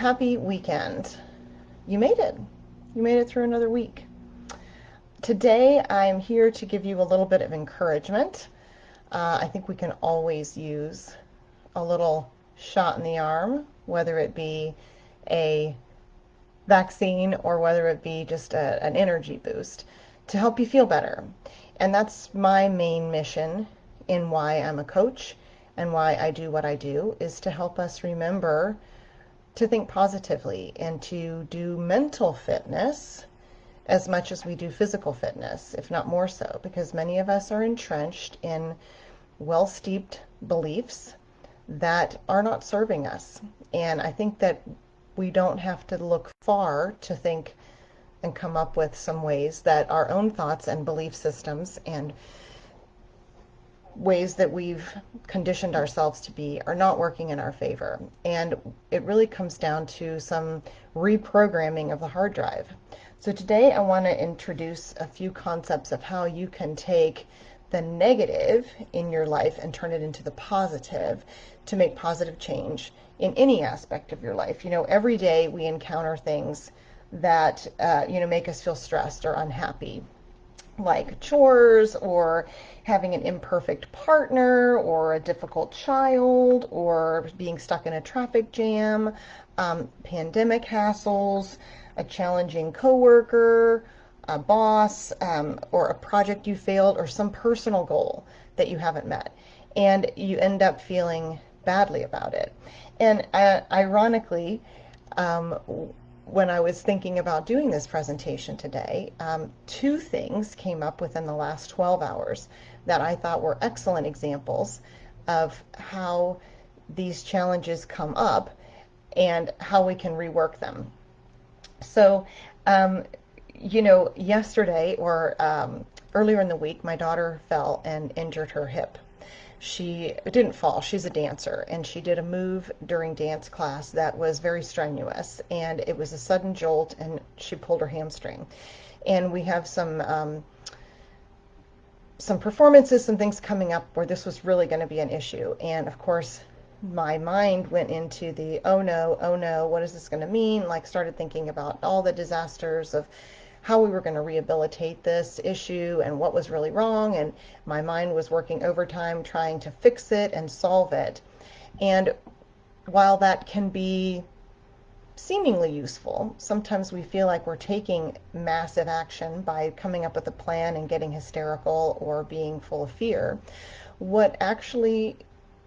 Happy weekend. You made it. You made it through another week. Today, I'm here to give you a little bit of encouragement. I think we can always use a little shot in the arm, whether it be a vaccine or whether it be just an energy boost to help you feel better. And that's my main mission in why I'm a coach and why I do what I do, is to help us remember to think positively and to do mental fitness as much as we do physical fitness, if not more so, because many of us are entrenched in well-steeped beliefs that are not serving us. And I think that we don't have to look far to think and come up with some ways that our own thoughts and belief systems and ways that we've conditioned ourselves to be are not working in our favor. And it really comes down to some reprogramming of the hard drive. So today I want to introduce a few concepts of how you can take the negative in your life and turn it into the positive to make positive change in any aspect of your life. Every day we encounter things that, make us feel stressed or unhappy, like chores or having an imperfect partner or a difficult child or being stuck in a traffic jam, pandemic hassles, a challenging coworker, a boss, or a project you failed, or some personal goal that you haven't met. And you end up feeling badly about it. And ironically, when I was thinking about doing this presentation today, two things came up within the last 12 hours that I thought were excellent examples of how these challenges come up and how we can rework them. So, yesterday or earlier in the week, my daughter fell and injured her hip. She didn't fall. She's a dancer, and she did a move during dance class that was very strenuous, and it was a sudden jolt, and she pulled her hamstring. And we have some performances, some things coming up where this was really going to be an issue. And of course, my mind went into the oh no, what is this going to mean? Like, started thinking about all the disasters of how we were going to rehabilitate this issue and what was really wrong. And my mind was working overtime trying to fix it and solve it. And while that can be seemingly useful, sometimes we feel like we're taking massive action by coming up with a plan and getting hysterical or being full of fear. What actually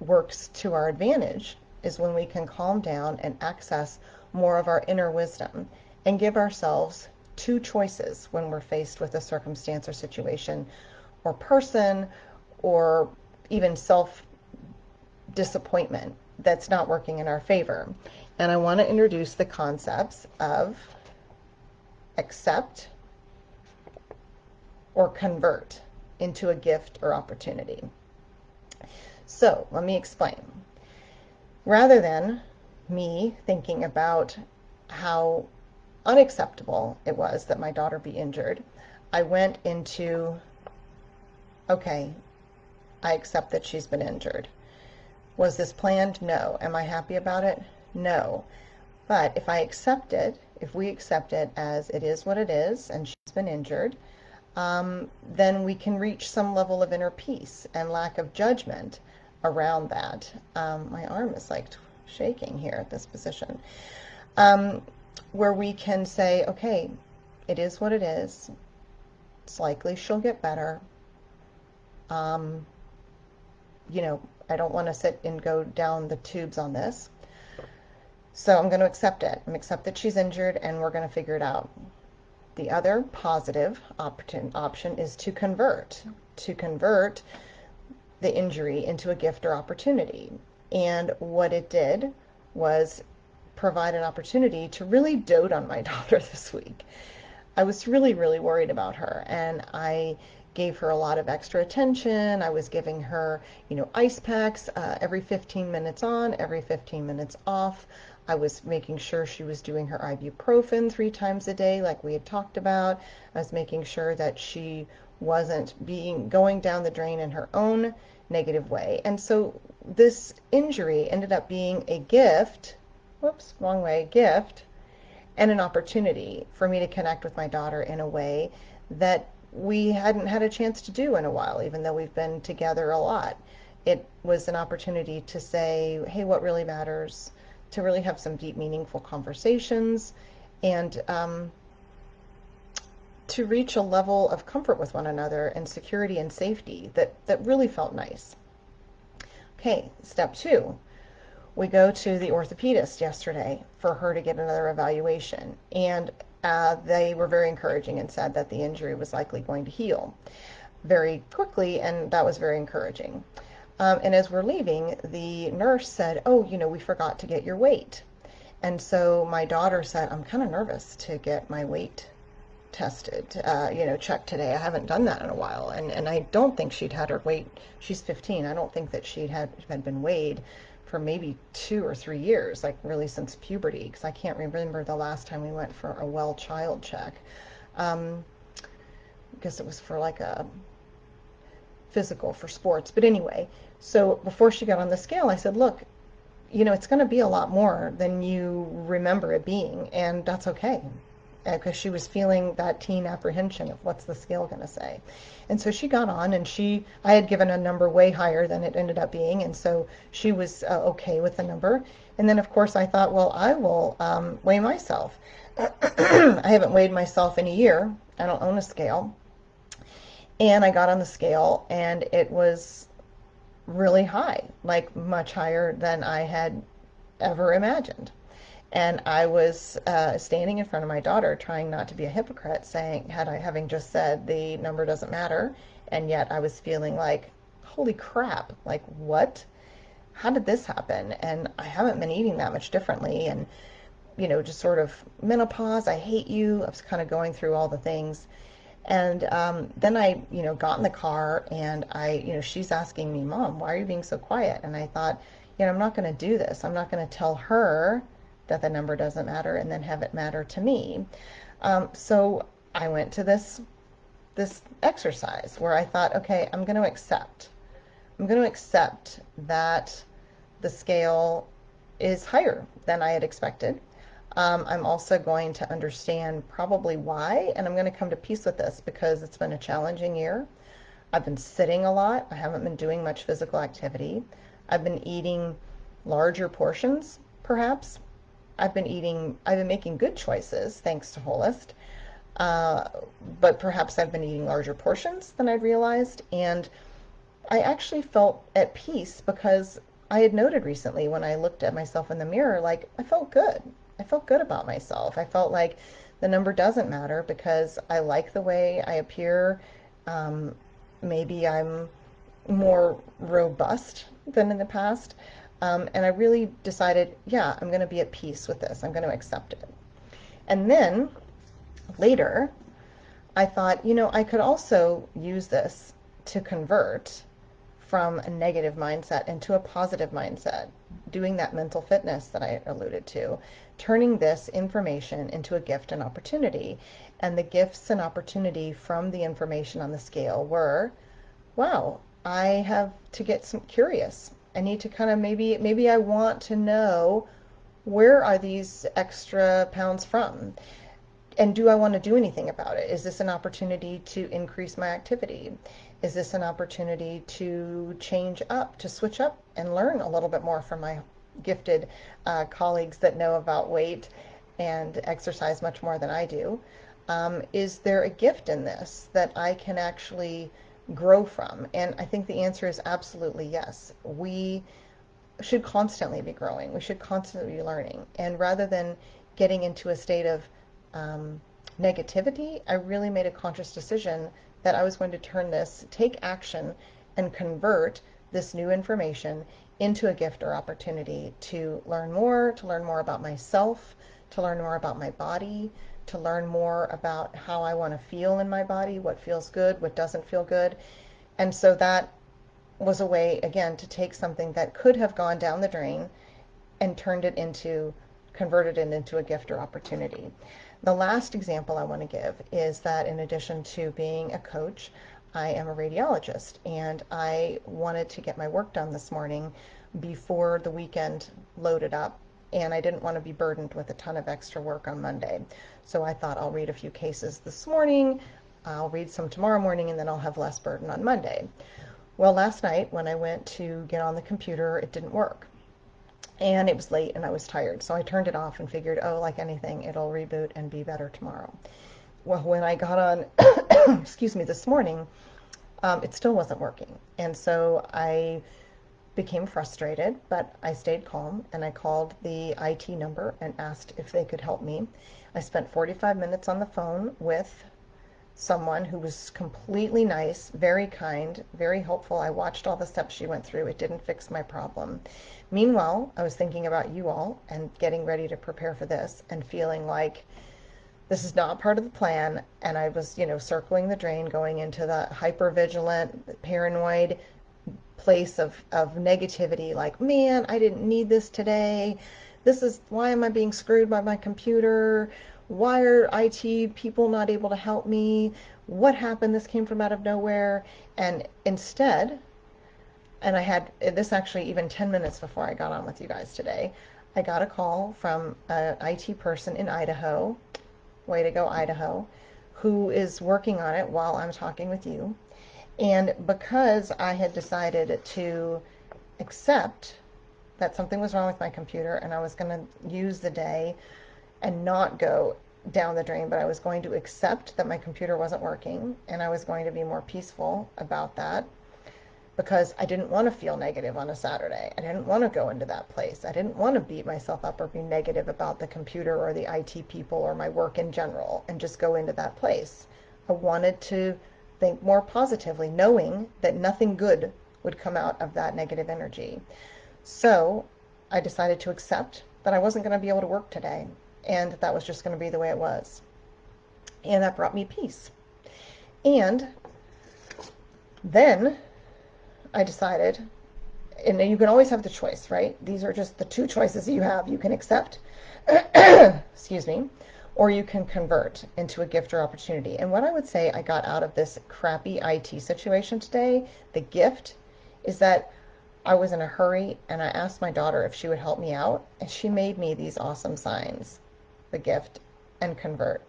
works to our advantage is when we can calm down and access more of our inner wisdom and give ourselves two choices when we're faced with a circumstance or situation or person or even self-disappointment that's not working in our favor. And I want to introduce the concepts of accept or convert into a gift or opportunity. So let me explain. Rather than me thinking about how unacceptable it was that my daughter be injured, I went into, okay, I accept that she's been injured. Was this planned? No. Am I happy about it? No. But if we accept it as it is what it is and she's been injured, then we can reach some level of inner peace and lack of judgment around that. My arm is like shaking here at this position. Where we can say, okay, it is what it is. It's likely she'll get better. I don't want to sit and go down the tubes on this. So I'm going to accept it. I'm accept that she's injured and we're going to figure it out. The other positive option is to convert the injury into a gift or opportunity. And what it did was provide an opportunity to really dote on my daughter this week. I was really, really worried about her, and I gave her a lot of extra attention. I was giving her, ice packs every 15 minutes on, every 15 minutes off. I was making sure she was doing her ibuprofen 3 times a day like we had talked about. I was making sure that she wasn't going down the drain in her own negative way. And so this injury ended up being a gift whoops, wrong way, gift and an opportunity for me to connect with my daughter in a way that we hadn't had a chance to do in a while, even though we've been together a lot. It was an opportunity to say, hey, what really matters, to really have some deep, meaningful conversations, and to reach a level of comfort with one another and security and safety that really felt nice. Okay, step 2. We go to the orthopedist yesterday for her to get another evaluation, and they were very encouraging and said that the injury was likely going to heal very quickly, and that was very encouraging. And as we're leaving, the nurse said, oh, we forgot to get your weight. And so my daughter said, I'm kind of nervous to get my weight tested, checked today. I haven't done that in a while. And I don't think she'd had her weight. She's 15. I don't think that had been weighed for maybe 2 or 3 years, like really since puberty, because I can't remember the last time we went for a well child check. I guess it was for like a physical for sports. But anyway, so before she got on the scale, I said, look, it's going to be a lot more than you remember it being, and that's okay. Because she was feeling that teen apprehension of what's the scale going to say. And so she got on, and I had given a number way higher than it ended up being, and so she was okay with the number. And then, of course, I thought, well, I will weigh myself. I haven't weighed myself in a year. I don't own a scale. And I got on the scale, and it was really high, like much higher than I had ever imagined. And I was standing in front of my daughter, trying not to be a hypocrite, having just said the number doesn't matter, and yet I was feeling like, holy crap, like what? How did this happen? And I haven't been eating that much differently, and just sort of menopause, I hate you. I was kind of going through all the things. And then I, got in the car, and she's asking me, Mom, why are you being so quiet? And I thought, I'm not going to do this. I'm not going to tell her that the number doesn't matter and then have it matter to me. So I went to this exercise where I thought, okay, I'm going to accept that the scale is higher than I had expected. I'm also going to understand probably why, and I'm going to come to peace with this because it's been a challenging year. I've been sitting a lot. I haven't been doing much physical activity. I've been eating larger portions, perhaps. I've been making good choices thanks to Holist, but perhaps I've been eating larger portions than I'd realized, and I actually felt at peace because I had noted recently when I looked at myself in the mirror, like I felt good. I felt good about myself. I felt like the number doesn't matter because I like the way I appear. Maybe I'm more robust than in the past. And I really decided, yeah, I'm going to be at peace with this. I'm going to accept it. And then later, I thought, I could also use this to convert from a negative mindset into a positive mindset, doing that mental fitness that I alluded to, turning this information into a gift and opportunity. And the gifts and opportunity from the information on the scale were, wow, I have to get some curious. I need to kind of maybe I want to know, where are these extra pounds from? And do I want to do anything about it? Is this an opportunity to increase my activity? Is this an opportunity to change up, to switch up and learn a little bit more from my gifted colleagues that know about weight and exercise much more than I do? Is there a gift in this that I can actually grow from? And I think the answer is absolutely yes. We should constantly be growing. We should constantly be learning. And rather than getting into a state of negativity, I really made a conscious decision that I was going to take action and convert this new information into a gift or opportunity to learn more about myself, to learn more about my body, to learn more about how I want to feel in my body, what feels good, what doesn't feel good. And so that was a way, again, to take something that could have gone down the drain and converted it into a gift or opportunity. The last example I want to give is that in addition to being a coach, I am a radiologist, and I wanted to get my work done this morning before the weekend loaded up. and I didn't want to be burdened with a ton of extra work on Monday. So I thought I'll read a few cases this morning, I'll read some tomorrow morning, and then I'll have less burden on Monday. Well, last night when I went to get on the computer, it didn't work. And it was late and I was tired. So I turned it off and figured, oh, like anything, it'll reboot and be better tomorrow. Well, when I got on, excuse me, this morning, it still wasn't working. And so I became frustrated, but I stayed calm and I called the IT number and asked if they could help me. I spent 45 minutes on the phone with someone who was completely nice, very kind, very helpful. I watched all the steps she went through. It didn't fix my problem. Meanwhile, I was thinking about you all and getting ready to prepare for this and feeling like this is not part of the plan. And I was, circling the drain, going into the hyper-vigilant, paranoid place of negativity, like, man, I didn't need this today. Why am I being screwed by my computer? Why are IT people not able to help me? What happened? This came from out of nowhere. And instead, and I had this actually even 10 minutes before I got on with you guys today, I got a call from an IT person in Idaho, way to go Idaho, who is working on it while I'm talking with you. And because I had decided to accept that something was wrong with my computer and I was going to use the day and not go down the drain, but I was going to accept that my computer wasn't working and I was going to be more peaceful about that, because I didn't want to feel negative on a Saturday. I didn't want to go into that place. I didn't want to beat myself up or be negative about the computer or the IT people or my work in general and just go into that place. I wanted to think more positively, knowing that nothing good would come out of that negative energy. So I decided to accept that I wasn't going to be able to work today, and that was just going to be the way it was. And that brought me peace. And then I decided, and you can always have the choice, right? These are just the two choices that you have. You can accept, excuse me, or you can convert into a gift or opportunity. And what I would say I got out of this crappy IT situation today, the gift, is that I was in a hurry and I asked my daughter if she would help me out, and she made me these awesome signs, the gift and convert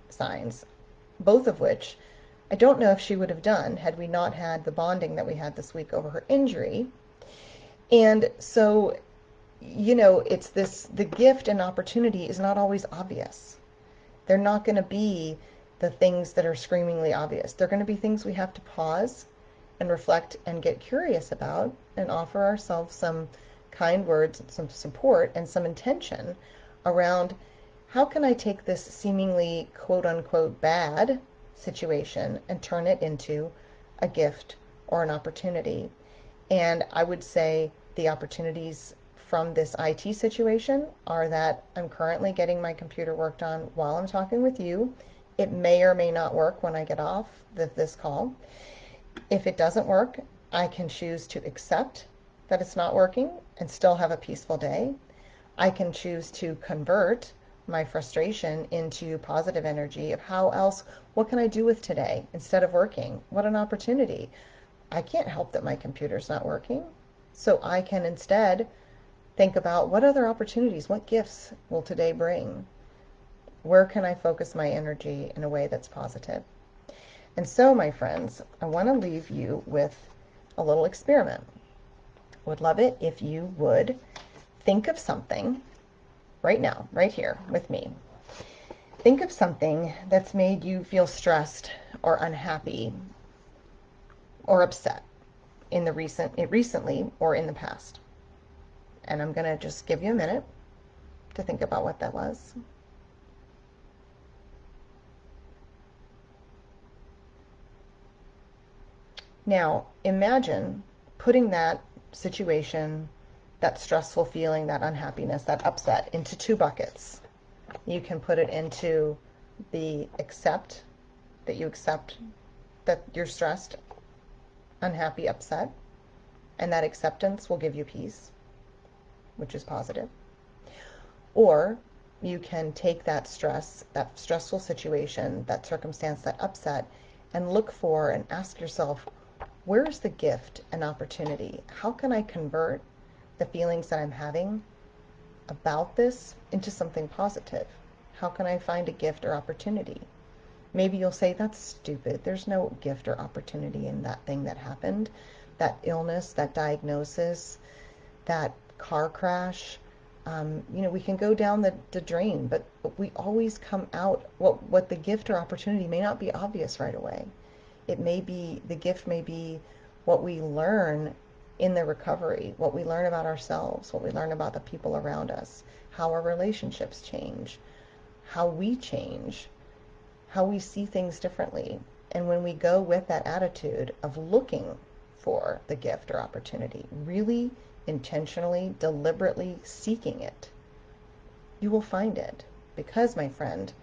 signs, both of which I don't know if she would have done had we not had the bonding that we had this week over her injury. And so, it's the gift and opportunity is not always obvious. They're not going to be the things that are screamingly obvious. They're going to be things we have to pause and reflect and get curious about and offer ourselves some kind words, some support, and some intention around, how can I take this seemingly quote unquote bad situation and turn it into a gift or an opportunity. And I would say the opportunities from this IT situation are that I'm currently getting my computer worked on while I'm talking with you. It may or may not work when I get off this call. If it doesn't work, I can choose to accept that it's not working and still have a peaceful day. I can choose to convert my frustration into positive energy of what can I do with today instead of working? What an opportunity. I can't help that my computer's not working. So I can instead think about what other opportunities, what gifts will today bring? Where can I focus my energy in a way that's positive? And so, my friends, I want to leave you with a little experiment. Would love it if you would think of something right now, right here with me. Think of something that's made you feel stressed or unhappy or upset recently or in the past. And I'm going to just give you a minute to think about what that was. Now, imagine putting that situation, that stressful feeling, that unhappiness, that upset into two buckets. You can put it into the that you accept that you're stressed, unhappy, upset, and that acceptance will give you peace, which is positive. Or you can take that stress, that stressful situation, that circumstance, that upset, and look for and ask yourself, where is the gift and opportunity? How can I convert the feelings that I'm having about this into something positive. How can I find a gift or opportunity? Maybe you'll say, that's stupid. There's no gift or opportunity in that thing that happened, that illness, that diagnosis, that car crash. We can go down the drain, but we always come out, what the gift or opportunity may not be obvious right away. The gift may be what we learn in the recovery, what we learn about ourselves, what we learn about the people around us, how our relationships change, how we change, how we see things differently. And when we go with that attitude of looking for the gift or opportunity, really intentionally, deliberately seeking it, you will find it. Because, my friend,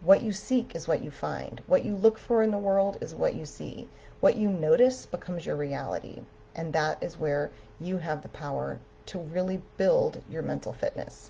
what you seek is what you find. What you look for in the world is what you see. What you notice becomes your reality. And that is where you have the power to really build your mental fitness.